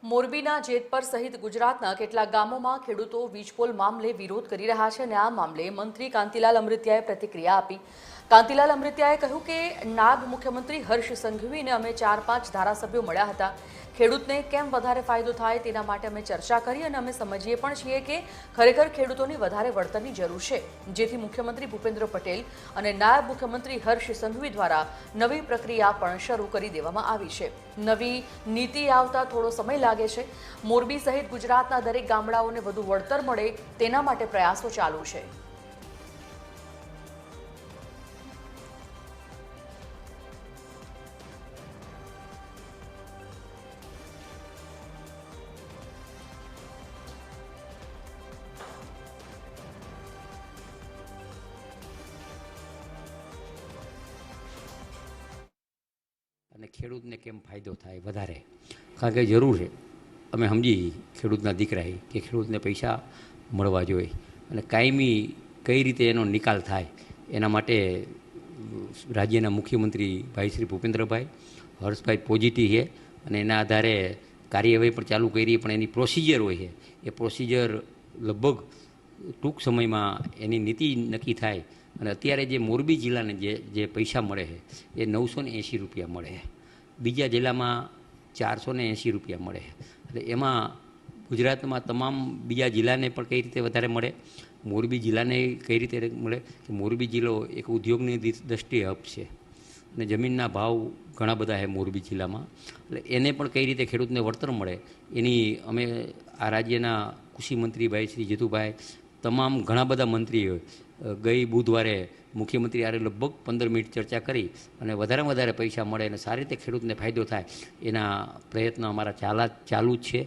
મોરબીના જેતપર સહિત ગુજરાતના કેટલાક ગામોમાં ખેડૂતો વીજપોલ મામલે વિરોધ કરી રહ્યા છે અને આ મામલે મંત્રી કાંતિલાલ અમૃતિયાએ પ્રતિક્રિયા આપી। કાંતિલાલ અમૃતિયાએ કહ્યું કે નાયબ મુખ્યમંત્રી હર્ષ સંઘવીને અમે 4-5 ધારાસભ્યો મળ્યા હતા। ખેડૂતને કેમ વધારે ફાયદો થાય તેના માટે અમે ચર્ચા કરી અને અમે સમજીએ પણ છીએ કે ખરેખર ખેડૂતોની વધારે વળતરની જરૂર છે, જેથી મુખ્યમંત્રી ભૂપેન્દ્ર પટેલ અને નાયબ મુખ્યમંત્રી હર્ષ સંઘવી દ્વારા નવી પ્રક્રિયા પણ શરૂ કરી દેવામાં આવી છે। નવી નીતિ આવતા થોડો સમય લાગે છે। મોરબી સહિત ગુજરાતના દરેક ગામડાઓને વધુ વળતર મળે તેના માટે પ્રયાસો ચાલુ છે। અને ખેડૂતને કેમ ફાયદો થાય વધારે, કારણ કે જરૂર છે। અમે સમજી ખેડૂતના દીકરા કે ખેડૂતને પૈસા મળવા જોઈએ અને કાયમી કઈ રીતે એનો નિકાલ થાય એના માટે રાજ્યના મુખ્યમંત્રી ભાઈ શ્રી ભૂપેન્દ્રભાઈ હર્ષભાઈ પોઝિટિવ છે અને એના આધારે કાર્યવાહી પણ ચાલુ કરી, પણ એની પ્રોસિજર હોય છે એ પ્રોસિજર લગભગ ટૂંક સમયમાં એની નીતિ નક્કી થાય। અને અત્યારે જે મોરબી જિલ્લાને જે પૈસા મળે છે એ 980 રૂપિયા મળે છે, બીજા જિલ્લામાં 480 રૂપિયા મળે છે। એટલે એમાં ગુજરાતમાં તમામ બીજા જિલ્લાને પણ કઈ રીતે વધારે મળે, મોરબી જિલ્લાને કઈ રીતે મળે કે મોરબી જિલ્લો એક ઉદ્યોગની દ્રષ્ટિએ હબ છે અને જમીનના ભાવ ઘણા બધા છે મોરબી જિલ્લામાં, એટલે એને પણ કઈ રીતે ખેડૂતને વળતર મળે એની અમે આ રાજ્યના કૃષિ મંત્રી ભાઈ શ્રી જીતુભાઈ, તમામ ઘણા બધા મંત્રીઓ ગઈ બુધવારે મુખ્યમંત્રી આરે લગભગ 15 મિનિટ ચર્ચા કરી અને વધારેમાં વધારે પૈસા મળે અને સારી રીતે ખેડૂતને ફાયદો થાય એના પ્રયત્નો અમારા ચાલુ જ છે।